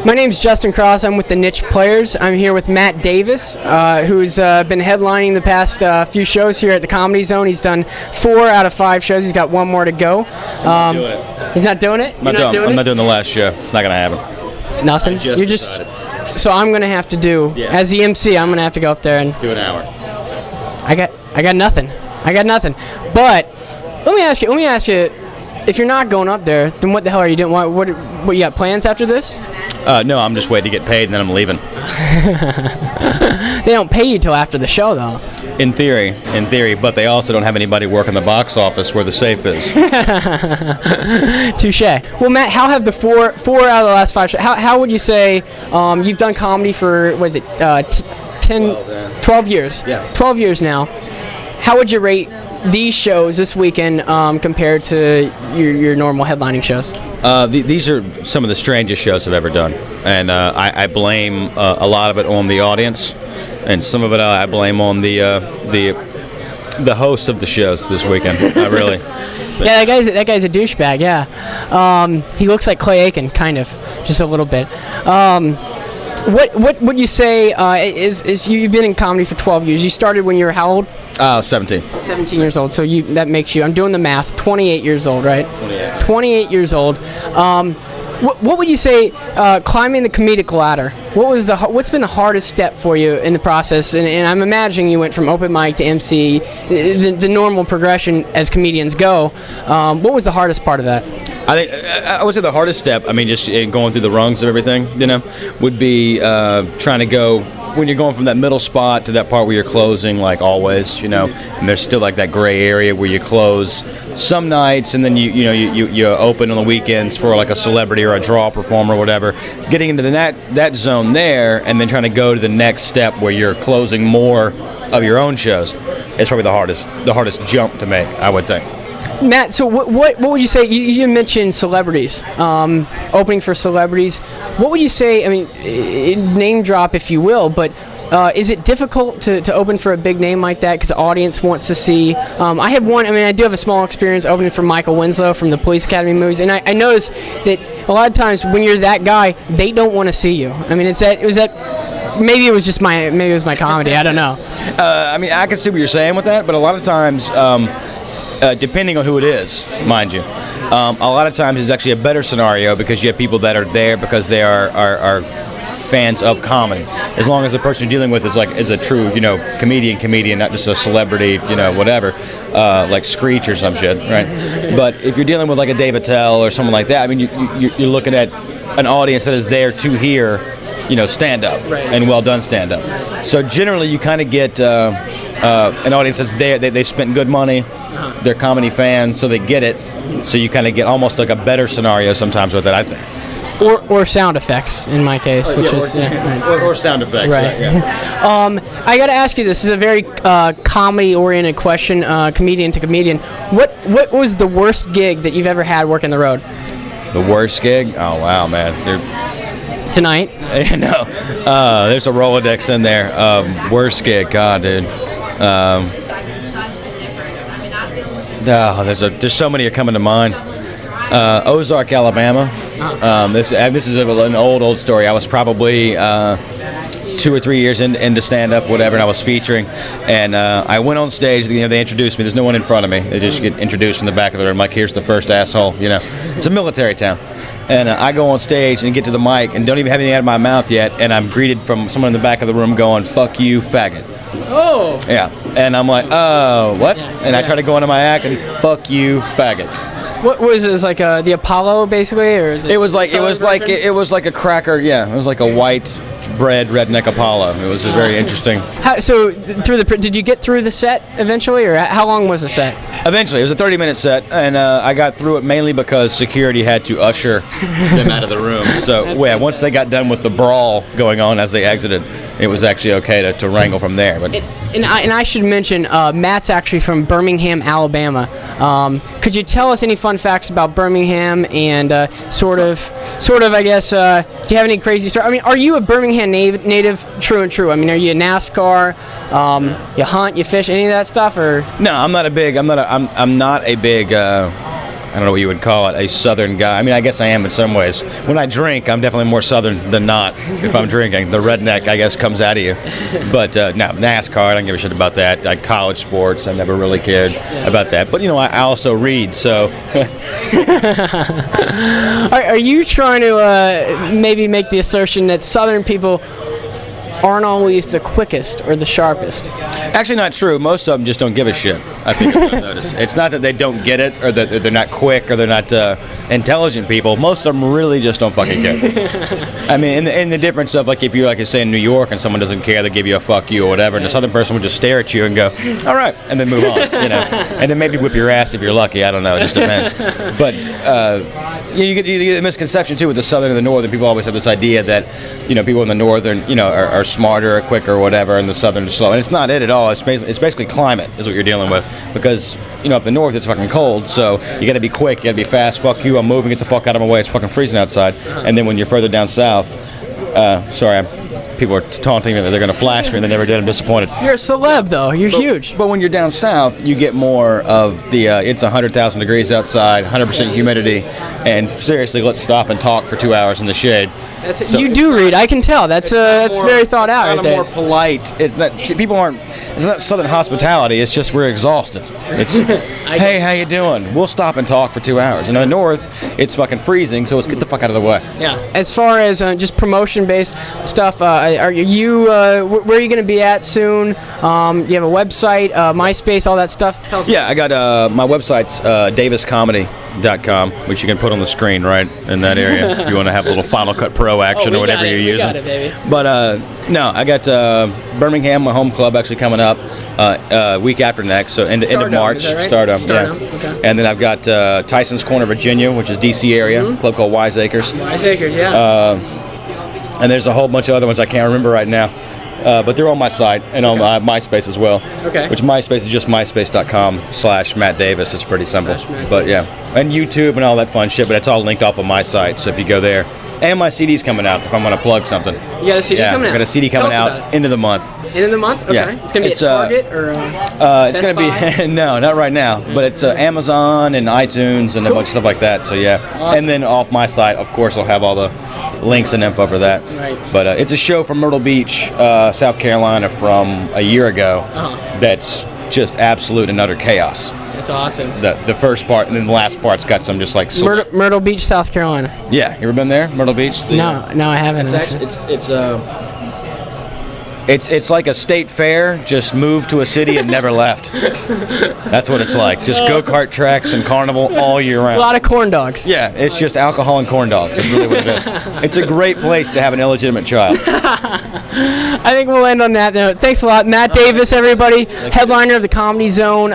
My name's Justin Cross. I'm with the Niche Players. I'm here with Matt Davis, who's been headlining the past few shows here at the Comedy Zone. He's done 4 out of 5 shows. He's got 1 more to go. He's not doing it? I'm not doing the last show. It's not going to happen. Nothing? You're just... So I'm going to have to do, as the MC, I'm going to have to go up there and... Do an hour. I got nothing. But let me ask you, if you're not going up there, then what the hell are you doing? What you got plans after this? No, I'm just waiting to get paid and then I'm leaving. They don't pay you till after the show, though. In theory, but they also don't have anybody working the box office where the safe is. Touche. Well, Matt, how have the four out of the last 5 shows, how would you say you've done comedy for, 12 years? Yeah. 12 years now. How would you rate these shows this weekend compared to your normal headlining shows? These are some of the strangest shows I've ever done, and I blame a lot of it on the audience, and some of it I blame on the host of the shows this weekend. Really. Yeah, that guy's a douchebag. Yeah, he looks like Clay Aiken, kind of, just a little bit. What would you say is you've been in comedy for 12 years? You started when you were how old? 17. 17 years old. So that makes you, I'm doing the math, 28 years old, right? 28. 28 years old. What would you say climbing the comedic ladder? What's been the hardest step for you in the process? And I'm imagining you went from open mic to MC, the normal progression as comedians go. What was the hardest part of that? I think I would say the hardest step, just going through the rungs of everything, would be trying to go when you're going from that middle spot to that part where you're closing, like always, and there's still like that gray area where you close some nights, and then you open on the weekends for like a celebrity or a draw performer or whatever. Getting into that zone there, and then trying to go to the next step where you're closing more of your own shows is probably the hardest jump to make, I would think. Matt, so what would you say? You mentioned celebrities, opening for celebrities. What would you say? Name drop if you will, but is it difficult to open for a big name like that because the audience wants to see? I do have a small experience opening for Michael Winslow from the Police Academy movies, and I noticed that a lot of times when you're that guy, they don't want to see you. Maybe it was my comedy. I don't know. I can see what you're saying with that, but a lot of times. Depending on who it is, mind you. A lot of times it's actually a better scenario because you have people that are there because they are fans of comedy. As long as the person you're dealing with is a true, comedian, not just a celebrity, whatever, like Screech or some shit, right? But if you're dealing with like a Dave Attell or someone like that, you're looking at an audience that is there to hear, stand up and well done stand up. So generally you kind of get an audience that's there, they spent good money, they're comedy fans, so they get it. So you kind of get almost like a better scenario sometimes with it, I think. Or sound effects in my case, or sound effects. Right. Yeah. I got to ask you this. This is a very comedy-oriented question, comedian to comedian. What was the worst gig that you've ever had working the road? The worst gig? Oh wow, man. Tonight? No. There's a Rolodex in there. Worst gig, God, dude. There's so many are coming to mind. Ozark, Alabama. This is an old story. I was probably 2 or 3 years into stand-up, whatever, and I was featuring. And I went on stage. They introduced me. There's no one in front of me. They just get introduced in the back of the room. Like, here's the first asshole. It's a military town. And I go on stage and get to the mic and don't even have anything out of my mouth yet. And I'm greeted from someone in the back of the room going, "Fuck you, faggot." Oh. Yeah. And I'm like, oh, what? And I try to go into my act and "Fuck you, faggot." What was this, like the Apollo basically, or is it? It was like a cracker. Yeah, it was like a white bread redneck Apollo. It was very interesting. Did you get through the set eventually, or how long was the set? Eventually, it was a 30-minute set, and I got through it mainly because security had to usher them out of the room. So, once they got done with the brawl going on as they exited, it was actually okay to wrangle from there. But and I should mention, Matt's actually from Birmingham, Alabama. Could you tell us any fun facts about Birmingham and sort of, I guess, do you have any crazy story? Are you a Birmingham native, true and true? Are you a NASCAR? You hunt, you fish, any of that stuff, or? No, I'm not a big don't know what you would call it, a Southern guy. I mean, I guess I am in some ways. When I drink, I'm definitely more Southern than not. If I'm drinking, the redneck, I guess, comes out of you. But no, NASCAR, I don't give a shit about that. Like college sports, I never really cared about that. But I also read, so. Are you trying to maybe make the assertion that Southern people aren't always the quickest or the sharpest? Actually, not true. Most of them just don't give a shit. I think I've noticed. It's not that they don't get it, or that they're not quick, or they're not intelligent people. Most of them really just don't fucking get it. I mean, in the difference of, like, if you're, like, say, in New York and someone doesn't care, they give you a fuck you or whatever, and the Southern person would just stare at you and go, all right, and then move on, and then maybe whip your ass if you're lucky. I don't know. It just depends. But you get the misconception, too, with the Southern and the Northern. People always have this idea that, people in the Northern, are smarter or quicker or whatever, and the Southern is slow. And it's not it at all. It's basically climate is what you're dealing with. Because, up the north it's fucking cold, so you gotta be quick, you gotta be fast, fuck you, I'm moving, get the fuck out of my way, it's fucking freezing outside. And then when you're further down south, people are taunting me that they're gonna flash me and they never did, I'm disappointed. You're a celeb, though. You're huge. But when you're down south, you get more of the, it's 100,000 degrees outside, 100% humidity, and seriously, let's stop and talk for 2 hours in the shade. So, you do read, I can tell. That's very thought out right there. More polite. It's not Southern hospitality. It's just we're exhausted. It's hey, how you doing? We'll stop and talk for 2 hours. And in the north, it's fucking freezing, so let's get the fuck out of the way. Yeah. As far as just promotion-based stuff, are you where are you going to be at soon? You have a website, MySpace, all that stuff. Tell us. Yeah, I got my website's daviscomedy.com, which you can put on the screen right in that area if you want to have a little Final Cut Pro action or whatever you're using. Got it, baby. But no, I got Birmingham, my home club, actually coming up week after next, so end of March. Is that right? Stardom, yeah. Okay. And then I've got Tyson's Corner, Virginia, which is DC area, a club called Wiseacres. Wiseacres, yeah. And there's a whole bunch of other ones I can't remember right now. But they're on my site and on MySpace as well. Okay. Which MySpace is just myspace.com/Matt Davis. It's pretty simple. But yeah. And YouTube and all that fun shit, but it's all linked off of my site. So if you go there. And my CD's coming out if I'm going to plug something. You got a CD coming out? I got a CD coming out end of the month. End of the month? Okay. Yeah. It's going to be at Target or it's going to be, no, not right now. But it's Amazon and iTunes and a bunch of stuff like that. So yeah. Awesome. And then off my site, of course, I'll have all the links and info for that. Right. But it's a show from Myrtle Beach, South Carolina from a year ago that's just absolute and utter chaos. That's awesome. The first part and then the last part's got some just like Myrtle Beach, South Carolina. Yeah, you ever been there, Myrtle Beach? No, I haven't. It's like a state fair, just moved to a city and never left. That's what it's like. Just go-kart tracks and carnival all year round. A lot of corn dogs. Yeah, it's just alcohol and corn dogs. That's really what it is. It's a great place to have an illegitimate child. I think we'll end on that note. Thanks a lot. Matt Davis, everybody, headliner of the Comedy Zone.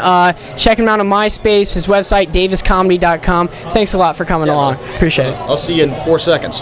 Check him out on MySpace, his website, daviscomedy.com. Thanks a lot for coming along. Appreciate it. I'll see you in 4 seconds.